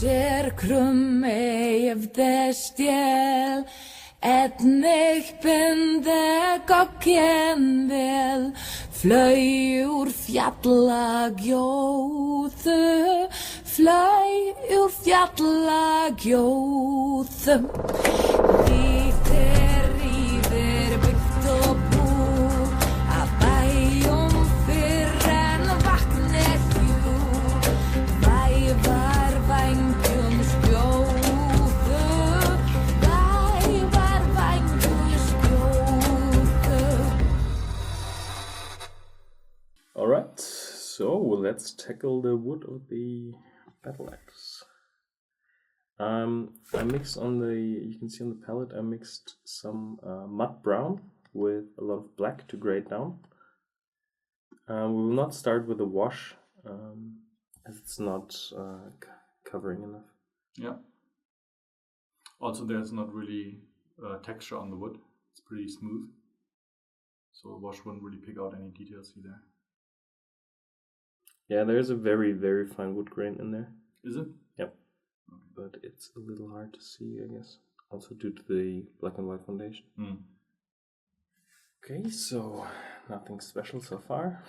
sér krummi efter stjäl. Etnig binde gokken vel, flöj ur fjalla gjóðu, flöj ur fjalla gjóðu. Vítir yfir byggt og búr, að bæjum fyrr en vatnið hjúr, vævar vængjum skjóðu, vævar vængjum skjóðu. Alright, so let's tackle the wood of the battle axe. I mixed you can see on the palette, I mixed some mud brown with a lot of black to grade down. We will not start with a wash, as it's not covering enough. Yeah. Also, there's not really texture on the wood. It's pretty smooth. So a wash wouldn't really pick out any details either. Yeah, there's a very, very fine wood grain in there. Is it? Yep. Okay. But it's a little hard to see, I guess. Also due to the black and white foundation. Okay, so nothing special so far.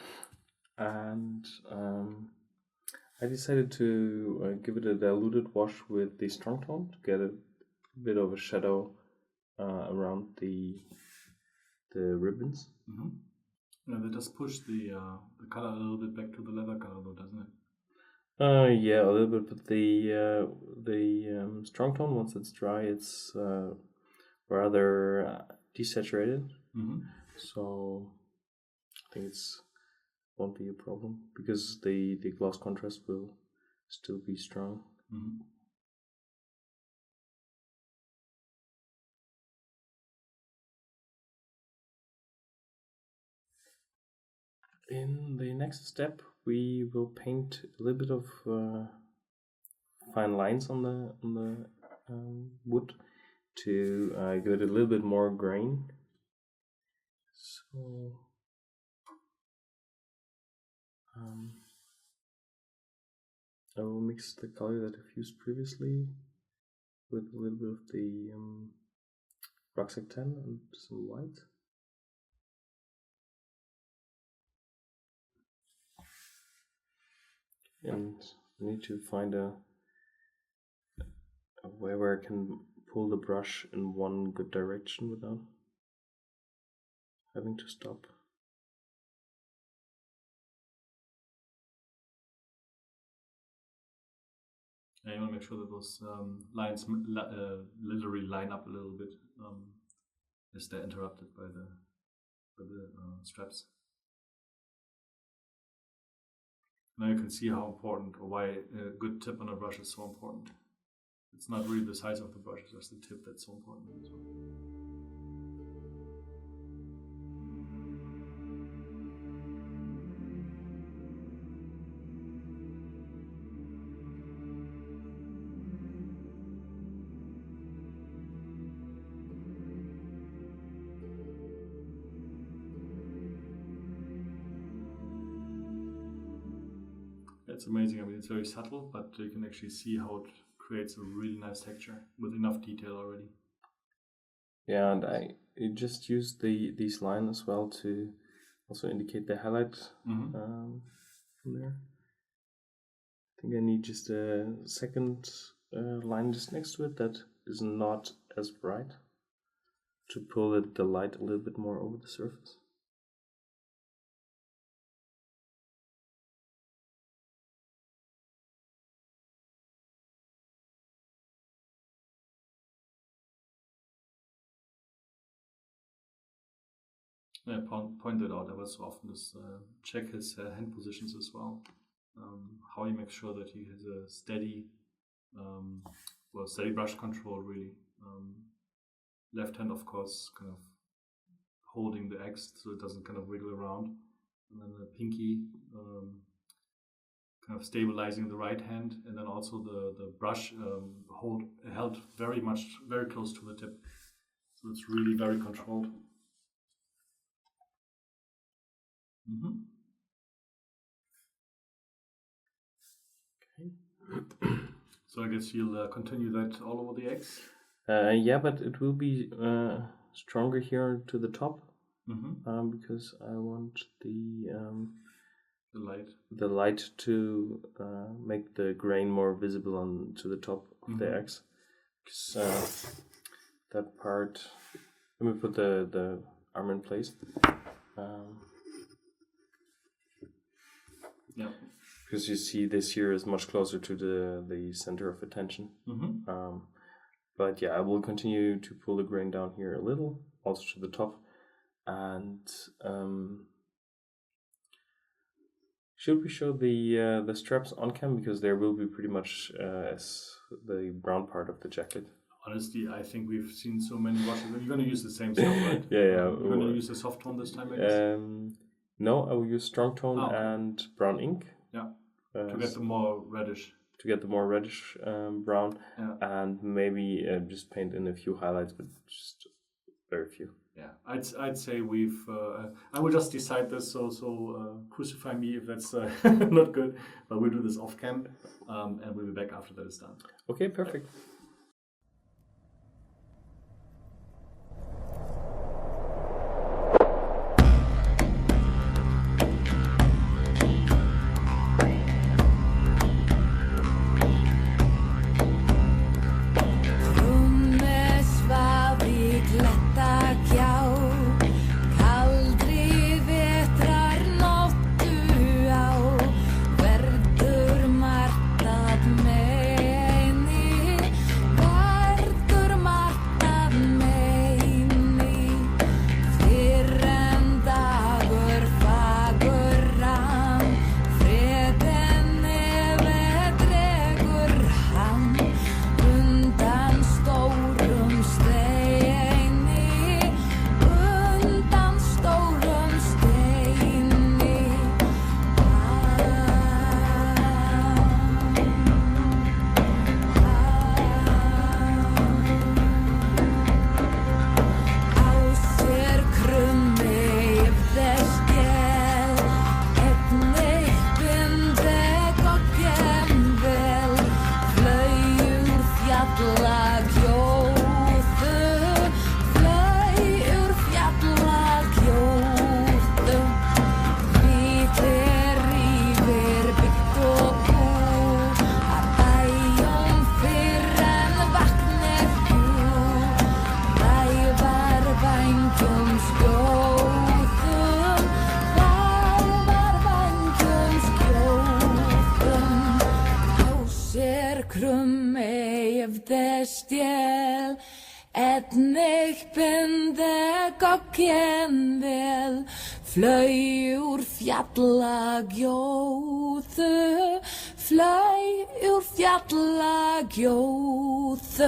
And I decided to give it a diluted wash with the strong tone to get a bit of a shadow around the ribbons. Mm-hmm. Yeah, that does push the color a little bit back to the leather color, though, doesn't it? Yeah, a little bit, but the strong tone, once it's dry, it's rather desaturated. Mm-hmm. So I think won't be a problem because the gloss contrast will still be strong. Mm-hmm. In the next step, we will paint a little bit of fine lines on the wood to give it a little bit more grain. So I will mix the color that I've used previously with a little bit of the rucksack tan and some white. And I need to find a way where I can pull the brush in one good direction without having to stop. Yeah, you want to make sure that those lines literally line up a little bit as they're interrupted by the straps. Now you can see how important, or why a good tip on a brush is so important. It's not really the size of the brush, it's just the tip that's so important. It's amazing. I mean, it's very subtle, but you can actually see how it creates a really nice texture with enough detail already. Yeah, and I just used these lines as well to also indicate the highlight from there. I think I need just a second line just next to it that is not as bright to pull the light a little bit more over the surface. I pointed out, I was often just check his hand positions as well. How he makes sure that he has a steady brush control, really. Left hand, of course, kind of holding the axe so it doesn't kind of wiggle around. And then the pinky kind of stabilizing the right hand, and then also the brush held very close to the tip. So it's really very controlled. So I guess you'll continue that all over the eggs? Yeah, but it will be stronger here to the top because I want the light to make the grain more visible on to the top of the eggs. Because that part, let me put the arm in place. Yeah. Because you see this here is much closer to the center of attention. But yeah, I will continue to pull the grain down here a little, also to the top. And should we show the straps on cam? Because there will be pretty much as the brown part of the jacket. Honestly, I think we've seen so many washes. You're going to use the same stuff, right? Yeah. You're going to use a soft tone this time, I guess? No, I will use strong tone and brown ink. Yeah, to get the more reddish. To get the more reddish brown. Yeah. And maybe just paint in a few highlights, but just very few. Yeah, I'd say we've. I will just decide this. So crucify me if that's not good. But we'll do this off cam, and we'll be back after that is done. Okay, perfect. stjæl, einnig bindi gogginn vel, fløy úr fjallagjóðu, fløy úr fjallagjóðu.